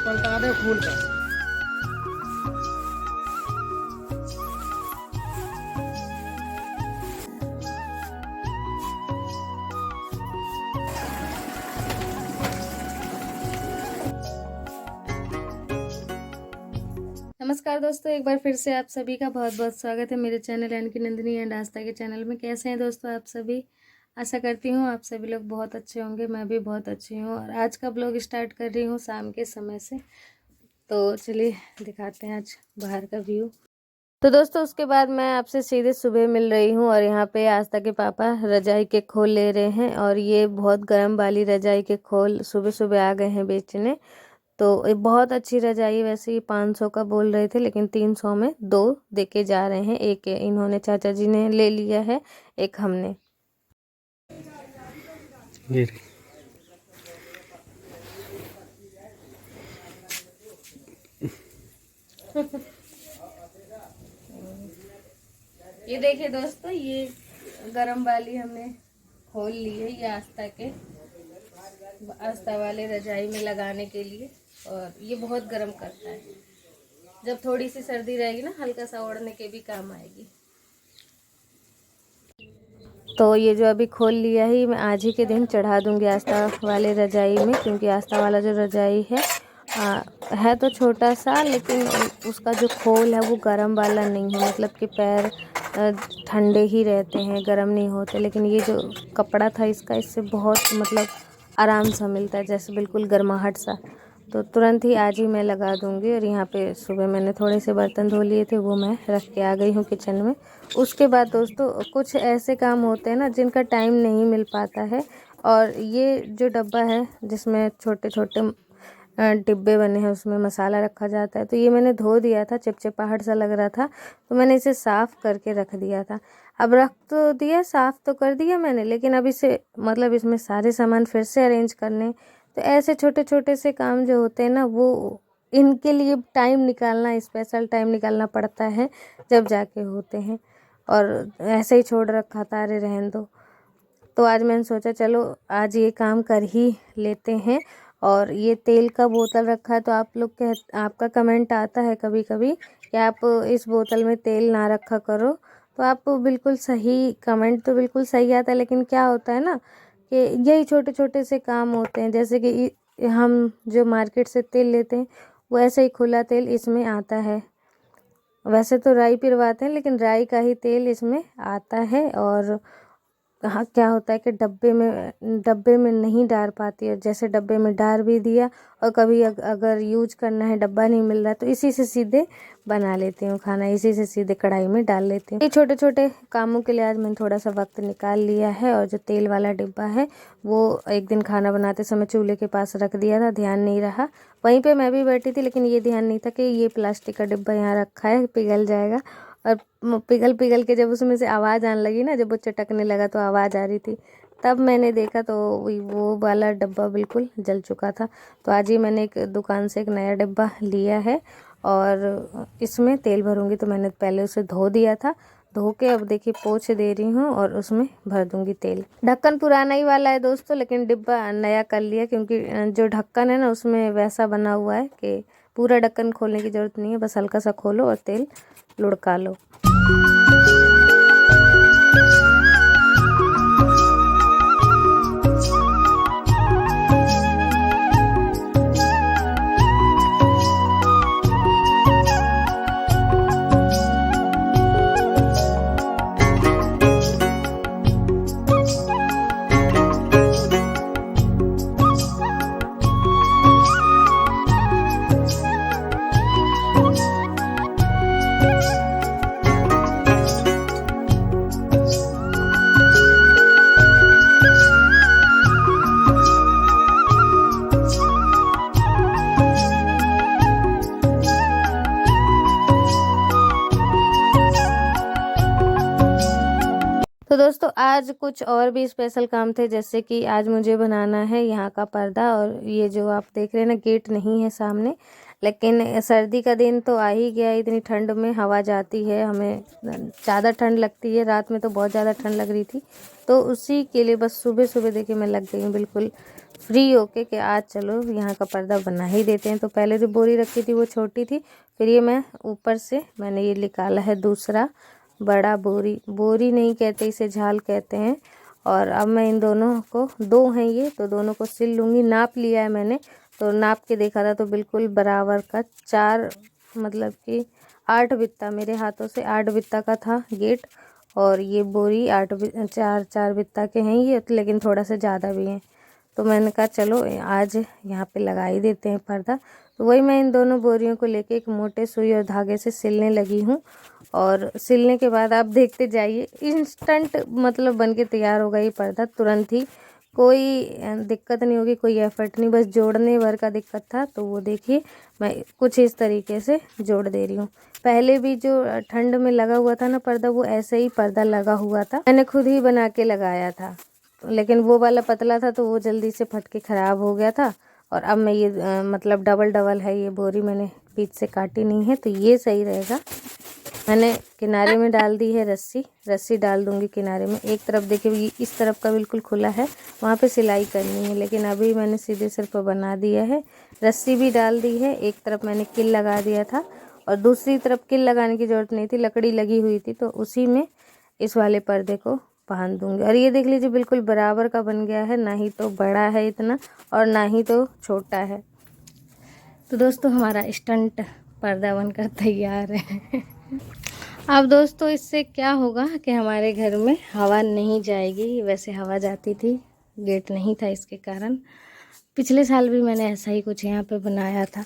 पलटा दे फूल का। नमस्कार दोस्तों, एक बार फिर से आप सभी का बहुत बहुत स्वागत है मेरे चैनल यानी कि नंदिनी एंड आस्था के चैनल में। कैसे हैं दोस्तों आप सभी? आशा करती हूँ आप सभी लोग बहुत अच्छे होंगे। मैं भी बहुत अच्छी हूँ और आज का ब्लॉग स्टार्ट कर रही हूँ शाम के समय से। तो चलिए दिखाते हैं आज बाहर का व्यू। तो दोस्तों उसके बाद मैं आपसे सीधे सुबह मिल रही हूँ और यहाँ पे आस्था के पापा रजाई के खोल ले रहे हैं और ये बहुत गर्म वाली रजाई के खोल सुबह सुबह आ गए हैं बेचने। तो ये बहुत अच्छी रजाई, वैसे ही 500 का बोल रहे थे लेकिन 300 में 2 देके जा रहे हैं। एक इन्होंने चाचा जी ने ले लिया है, एक हमने। ये देखिए दोस्तों, ये गरम वाली हमने खोल ली है, ये आस्था वाले रजाई में लगाने के लिए। और ये बहुत गर्म करता है, जब थोड़ी सी सर्दी रहेगी ना हल्का सा ओढ़ने के भी काम आएगी। तो ये जो अभी खोल लिया है मैं आज ही के दिन चढ़ा दूंगी आस्था वाले रजाई में, क्योंकि आस्था वाला जो रजाई है तो छोटा सा, लेकिन उसका जो खोल है वो गर्म वाला नहीं है। मतलब कि पैर ठंडे ही रहते हैं, गर्म नहीं होते। लेकिन ये जो कपड़ा था इसका, इससे बहुत मतलब आराम सा मिलता है, जैसे बिल्कुल गर्माहट सा। तो तुरंत ही आज ही मैं लगा दूंगी। और यहाँ पे सुबह मैंने थोड़े से बर्तन धो लिए थे, वो मैं रख के आ गई हूँ किचन में। उसके बाद दोस्तों कुछ ऐसे काम होते हैं ना जिनका टाइम नहीं मिल पाता है। और ये जो डब्बा है जिसमें छोटे छोटे डिब्बे बने हैं, उसमें मसाला रखा जाता है, तो ये मैंने धो दिया था, चिपचिपाहट सा लग रहा था तो मैंने इसे साफ़ करके रख दिया था। अब रख तो दिया, साफ़ तो कर दिया मैंने, लेकिन अब इसे मतलब इसमें सारे सामान फिर से अरेंज करने। तो ऐसे छोटे छोटे से काम जो होते हैं ना, वो इनके लिए टाइम निकालना, स्पेशल टाइम निकालना पड़ता है जब जाके होते हैं। और ऐसे ही छोड़ रखा था, अरे रहने दो। तो आज मैंने सोचा चलो आज ये काम कर ही लेते हैं। और ये तेल का बोतल रखा है, तो आपका कमेंट आता है कभी कभी कि आप इस बोतल में तेल ना रखा करो। तो आप बिल्कुल सही, कमेंट तो बिल्कुल सही आता है, लेकिन क्या होता है ना कि यही छोटे छोटे से काम होते हैं। जैसे कि हम जो मार्केट से तेल लेते हैं वो ऐसे ही खुला तेल इसमें आता है। वैसे तो राई पिरवाते हैं, लेकिन राई का ही तेल इसमें आता है। और हाँ, क्या होता है कि डब्बे में नहीं डाल पाती है, जैसे डब्बे में डाल भी दिया और कभी अगर यूज करना है, डब्बा नहीं मिल रहा है, तो इसी से सीधे बना लेती हूँ खाना, इसी से सीधे कढ़ाई में डाल लेती हूँ। ये छोटे छोटे कामों के लिए आज मैंने थोड़ा सा वक्त निकाल लिया है। और जो तेल वाला डिब्बा है वो एक दिन खाना बनाते समय चूल्हे के पास रख दिया था, ध्यान नहीं रहा। वहीं पे मैं भी बैठी थी, लेकिन ये ध्यान नहीं था कि ये प्लास्टिक का डिब्बा यहाँ रखा है, पिघल जाएगा। और पिघल पिघल के जब उसमें से आवाज़ आने लगी ना, जब वो चटकने लगा तो आवाज़ आ रही थी, तब मैंने देखा तो वो वाला डब्बा बिल्कुल जल चुका था। तो आज ही मैंने एक दुकान से एक नया डिब्बा लिया है और इसमें तेल भरूंगी। तो मैंने पहले उसे धो दिया था, धो के अब देखिए पोंछ दे रही हूँ और उसमें भर दूंगी तेल। ढक्कन पुराना ही वाला है दोस्तों, लेकिन डिब्बा नया कर लिया, क्योंकि जो ढक्कन है ना उसमें वैसा बना हुआ है कि पूरा ढक्कन खोलने की ज़रूरत नहीं है, बस हल्का सा खोलो और तेल लुढ़का लो। तो दोस्तों आज कुछ और भी स्पेशल काम थे, जैसे कि आज मुझे बनाना है यहाँ का पर्दा। और ये जो आप देख रहे हैं ना, गेट नहीं है सामने, लेकिन सर्दी का दिन तो आ ही गया। इतनी ठंड में हवा जाती है, हमें ज़्यादा ठंड लगती है, रात में तो बहुत ज़्यादा ठंड लग रही थी। तो उसी के लिए बस सुबह सुबह देखिए मैं लग गई हूँ बिल्कुल फ्री होके कि आज चलो यहाँ का पर्दा बना ही देते हैं। तो पहले जो बोरी रखी थी वो छोटी थी, फिर ये मैं ऊपर से मैंने ये निकाला है दूसरा बड़ा बोरी। बोरी नहीं कहते इसे, झाल कहते हैं। और अब मैं इन दोनों को, 2 हैं ये, तो दोनों को सिल लूँगी। नाप लिया है मैंने, तो नाप के देखा था तो बिल्कुल बराबर का 4 मतलब कि 8 बित्ता, मेरे हाथों से 8 बित्ता का था गेट। और ये बोरी 4 बित्ता के हैं ये, लेकिन थोड़ा सा ज़्यादा भी हैं। तो मैंने कहा चलो आज यहाँ पे लगा ही देते हैं पर्दा। तो वही मैं इन दोनों बोरियों को लेके एक मोटे सुई और धागे से सिलने लगी हूँ। और सिलने के बाद आप देखते जाइए, इंस्टेंट मतलब बन के तैयार होगा ये पर्दा तुरंत ही। कोई दिक्कत नहीं होगी, कोई एफर्ट नहीं, बस जोड़ने भर का दिक्कत था। तो वो देखिए मैं कुछ इस तरीके से जोड़ दे रही हूँ। पहले भी जो ठंड में लगा हुआ था ना पर्दा, वो ऐसे ही पर्दा लगा हुआ था, मैंने खुद ही बना के लगाया था। लेकिन वो वाला पतला था तो वो जल्दी से फट के ख़राब हो गया था। और अब मैं ये मतलब डबल है ये बोरी, मैंने बीच से काटी नहीं है, तो ये सही रहेगा। मैंने किनारे में डाल दी है रस्सी डाल दूंगी किनारे में। एक तरफ देखिए इस तरफ का बिल्कुल खुला है, वहाँ पे सिलाई करनी है, लेकिन अभी मैंने सीधे सिर पर बना दिया है। रस्सी भी डाल दी है, एक तरफ मैंने किल लगा दिया था और दूसरी तरफ किल लगाने की ज़रूरत नहीं थी, लकड़ी लगी हुई थी, तो उसी में इस वाले पर्दे को बांध दूंगी। और ये देख लीजिए बिल्कुल बराबर का बन गया है, ना ही तो बड़ा है इतना और ना ही तो छोटा है। तो दोस्तों हमारा स्टंट पर्दा बनकर तैयार है। अब दोस्तों इससे क्या होगा कि हमारे घर में हवा नहीं जाएगी। वैसे हवा जाती थी, गेट नहीं था इसके कारण। पिछले साल भी मैंने ऐसा ही कुछ यहाँ पे बनाया था,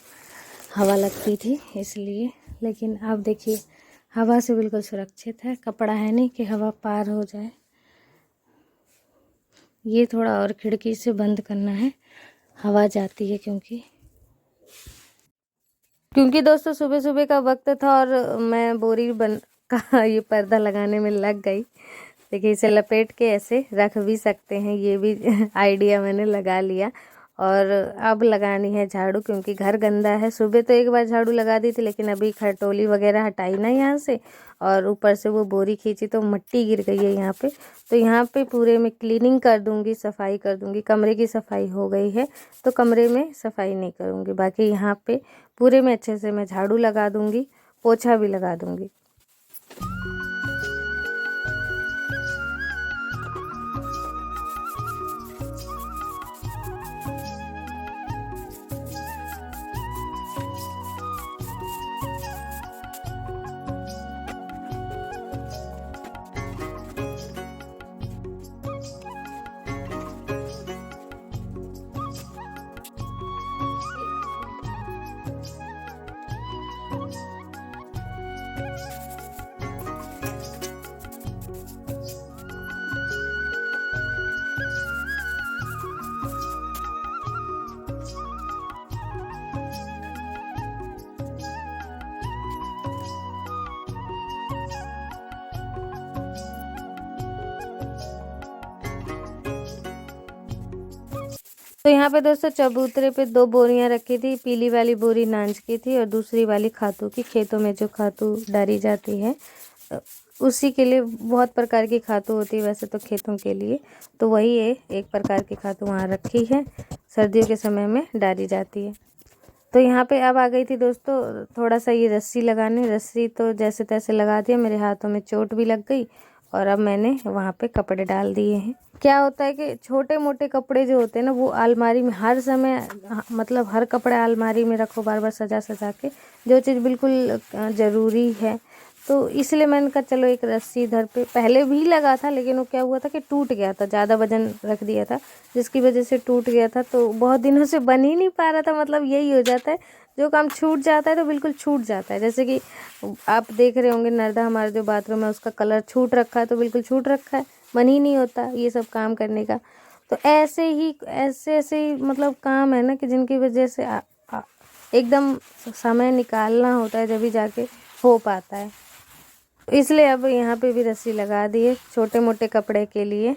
हवा लगती थी इसलिए। लेकिन अब देखिए हवा से बिल्कुल सुरक्षित है, कपड़ा है नहीं कि हवा पार हो जाए। ये थोड़ा और खिड़की से बंद करना है, हवा जाती है क्योंकि दोस्तों सुबह सुबह का वक्त था और मैं बोरी का ये पर्दा लगाने में लग गई। देखिए इसे लपेट के ऐसे रख भी सकते हैं, ये भी आइडिया मैंने लगा लिया। और अब लगानी है झाड़ू, क्योंकि घर गंदा है। सुबह तो एक बार झाड़ू लगा दी थी, लेकिन अभी खटोली वगैरह हटाई ना यहाँ से, और ऊपर से वो बोरी खींची तो मिट्टी गिर गई है यहाँ पे। तो यहाँ पे पूरे में क्लीनिंग कर दूँगी, सफाई कर दूँगी। कमरे की सफाई हो गई है तो कमरे में सफाई नहीं करूँगी, बाकी यहाँ पे पूरे में अच्छे से मैं झाड़ू लगा दूँगी, पोछा भी लगा दूँगी। तो यहाँ पे दोस्तों चबूतरे पे 2 बोरियां रखी थी। पीली वाली बोरी नांज की थी और दूसरी वाली खातू की। खेतों में जो खातू डाली जाती है उसी के लिए, बहुत प्रकार की खातू होती है वैसे तो खेतों के लिए, तो वही है एक प्रकार की खातू वहाँ रखी है, सर्दियों के समय में डाली जाती है। तो यहाँ पे अब आ गई थी दोस्तों थोड़ा सा ये रस्सी लगाने। रस्सी तो जैसे तैसे लगा दिया, मेरे हाथों में चोट भी लग गई। और अब मैंने वहाँ पे कपड़े डाल दिए हैं। क्या होता है कि छोटे मोटे कपड़े जो होते हैं ना, वो अलमारी में हर समय मतलब हर कपड़ा अलमारी में रखो बार बार सजा सजा के, जो चीज़ बिल्कुल ज़रूरी है। तो इसलिए मैंने कहा चलो एक रस्सी इधर पे पहले भी लगा था, लेकिन वो क्या हुआ था कि टूट गया था, ज़्यादा वजन रख दिया था जिसकी वजह से टूट गया था। तो बहुत दिनों से बन ही नहीं पा रहा था। मतलब यही हो जाता है, जो काम छूट जाता है तो बिल्कुल छूट जाता है। जैसे कि आप देख रहे होंगे नर्दा हमारा जो बाथरूम है उसका कलर छूट रखा है, तो बिल्कुल छूट रखा है, मन ही नहीं होता ये सब काम करने का। तो ऐसे ही मतलब काम है ना कि जिनकी वजह से एकदम समय निकालना होता है, जब भी जाके हो पाता है। इसलिए अब यहाँ पे भी रस्सी लगा दी है छोटे मोटे कपड़े के लिए।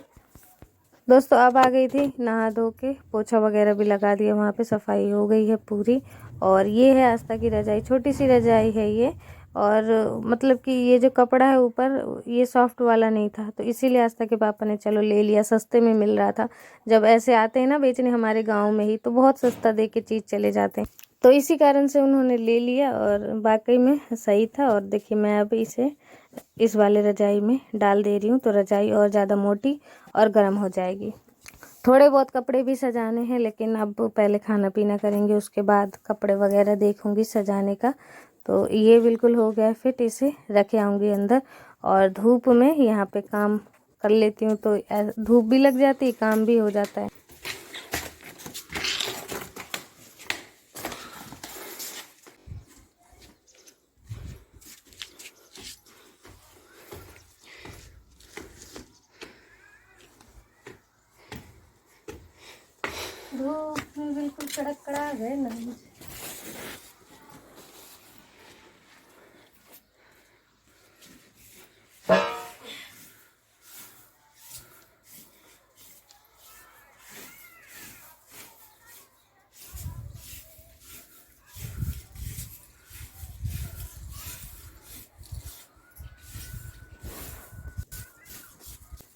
दोस्तों अब आ गई थी नहा धो के, पोछा वगैरह भी लगा दिया, वहाँ पे सफाई हो गई है पूरी। और ये है आस्था की रजाई, छोटी सी रजाई है ये, और मतलब कि ये जो कपड़ा है ऊपर ये सॉफ्ट वाला नहीं था, तो इसीलिए आस्था के पापा ने चलो ले लिया, सस्ते में मिल रहा था। जब ऐसे आते हैं ना बेचने हमारे गांव में ही, तो बहुत सस्ता दे के चीज़ चले जाते हैं, तो इसी कारण से उन्होंने ले लिया और वाकई में सही था। और देखिए मैं अब इसे इस वाले रजाई में डाल दे रही हूँ, तो रजाई और ज़्यादा मोटी और गर्म हो जाएगी। थोड़े बहुत कपड़े भी सजाने हैं, लेकिन अब पहले खाना पीना करेंगे, उसके बाद कपड़े वगैरह देखूंगी सजाने का। तो ये बिल्कुल हो गया फिट, इसे रखे आऊँगी अंदर और धूप में यहाँ पे काम कर लेती हूँ, तो धूप भी लग जाती है, काम भी हो जाता है। धूप में बिल्कुल कड़क गए ना।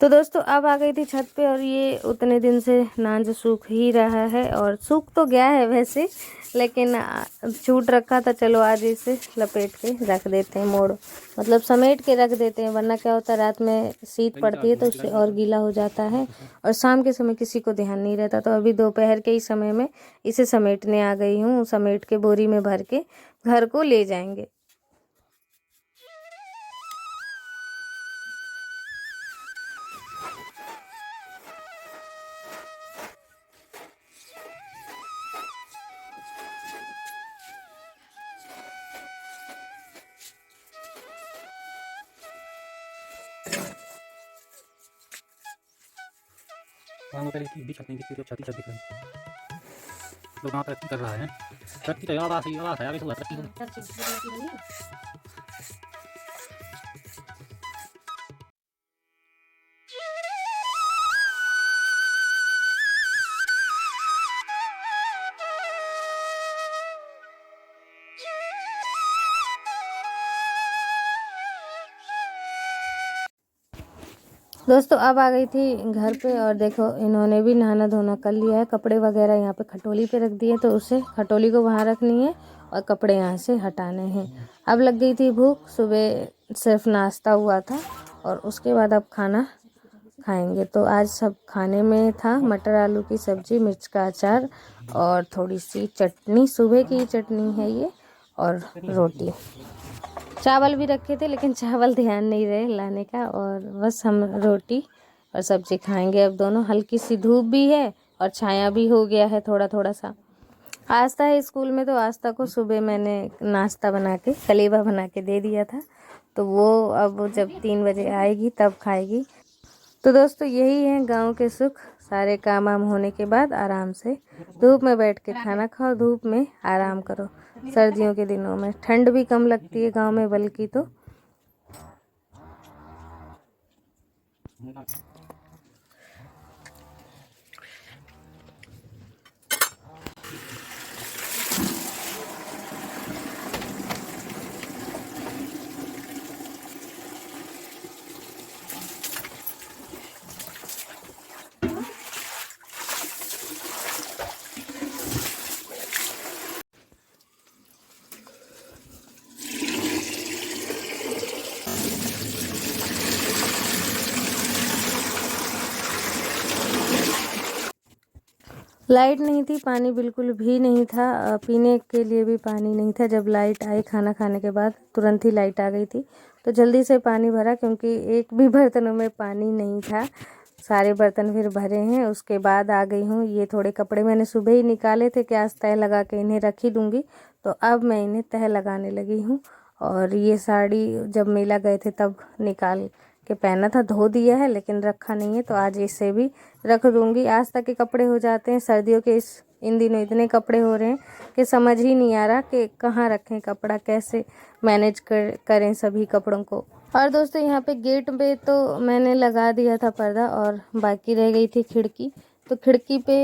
तो दोस्तों अब आ गई थी छत पे, और ये उतने दिन से नांज सूख ही रहा है, और सूख तो गया है वैसे, लेकिन छूट रखा था, चलो आज इसे लपेट के रख देते हैं, मोड़ मतलब समेट के रख देते हैं, वरना क्या होता है रात में शीत पड़ती है तो उससे और गीला हो जाता है, और शाम के समय किसी को ध्यान नहीं रहता। तो अभी दोपहर के ही समय में इसे समेटने आ गई हूँ, समेट के बोरी में भर के घर को ले जाएंगे। वहाँ पहले की भी छत नहीं दिखती, तो छत ही छत दिख रही है। लोग वहाँ तरक्की कर रहा है, तरक्की तो आवास ही आवास है, आगे तो तरक्की हो। दोस्तों अब आ गई थी घर पे, और देखो इन्होंने भी नहाना धोना कर लिया है, कपड़े वगैरह यहाँ पे खटोली पे रख दिए, तो उसे खटोली को वहाँ रखनी है और कपड़े यहाँ से हटाने हैं। अब लग गई थी भूख, सुबह सिर्फ नाश्ता हुआ था और उसके बाद अब खाना खाएंगे। तो आज सब खाने में था मटर आलू की सब्जी, मिर्च का अचार और थोड़ी सी चटनी, सुबह की चटनी है ये, और रोटी। चावल भी रखे थे लेकिन चावल ध्यान नहीं रहे लाने का, और बस हम रोटी और सब्जी खाएंगे अब दोनों। हल्की सी धूप भी है और छाया भी हो गया है थोड़ा थोड़ा सा। आस्था है स्कूल में, तो आस्था को सुबह मैंने नाश्ता बना के कलेवा बना के दे दिया था, तो वो अब जब 3 बजे आएगी तब खाएगी। तो दोस्तों यही है गांव के सुख, सारे काम वाम होने के बाद आराम से धूप में बैठ के खाना खाओ, धूप में आराम करो। सर्दियों के दिनों में ठंड भी कम लगती है गांव में बल्कि। तो लाइट नहीं थी, पानी बिल्कुल भी नहीं था, पीने के लिए भी पानी नहीं था। जब लाइट आई खाना खाने के बाद तुरंत ही लाइट आ गई थी, तो जल्दी से पानी भरा, क्योंकि एक भी बर्तनों में पानी नहीं था, सारे बर्तन फिर भरे हैं। उसके बाद आ गई हूँ। ये थोड़े कपड़े मैंने सुबह ही निकाले थे कि आज तह लगा के इन्हें रख ही दूँगी, तो अब मैं इन्हें तह लगाने लगी हूँ। और ये साड़ी जब मेला गए थे तब निकाल के पहना था, धो दिया है लेकिन रखा नहीं है, तो आज इसे भी रख दूंगी। आज तक के कपड़े हो जाते हैं, सर्दियों के इन दिनों इतने कपड़े हो रहे हैं कि समझ ही नहीं आ रहा कि कहाँ रखें कपड़ा, कैसे मैनेज करें सभी कपड़ों को। और दोस्तों यहाँ पे गेट पे तो मैंने लगा दिया था पर्दा, और बाकी रह गई थी खिड़की, तो खिड़की पे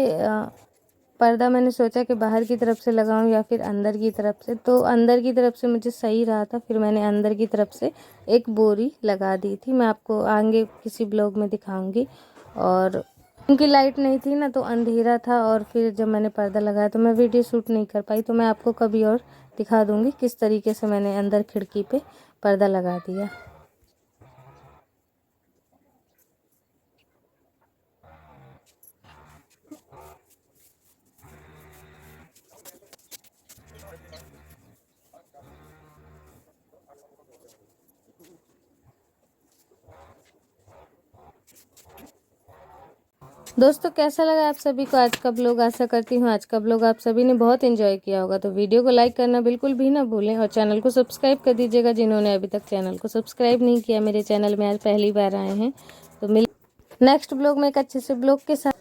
पर्दा मैंने सोचा कि बाहर की तरफ से लगाऊं या फिर अंदर की तरफ से, तो अंदर की तरफ से मुझे सही रहा था, फिर मैंने अंदर की तरफ से एक बोरी लगा दी थी। मैं आपको आगे किसी ब्लॉग में दिखाऊंगी। और क्योंकि लाइट नहीं थी ना तो अंधेरा था, और फिर जब मैंने पर्दा लगाया तो मैं वीडियो शूट नहीं कर पाई, तो मैं आपको कभी और दिखा दूंगी किस तरीके से मैंने अंदर खिड़की पे पर्दा लगा दिया। दोस्तों कैसा लगा आप सभी को आज का ब्लॉग? आशा करती हूँ आज का ब्लॉग आप सभी ने बहुत एंजॉय किया होगा। तो वीडियो को लाइक करना बिल्कुल भी ना भूलें, और चैनल को सब्सक्राइब कर दीजिएगा जिन्होंने अभी तक चैनल को सब्सक्राइब नहीं किया। मेरे चैनल में आज पहली बार आए हैं। तो मिल नेक्स्ट ब्लॉग में एक अच्छे से ब्लॉग के साथ।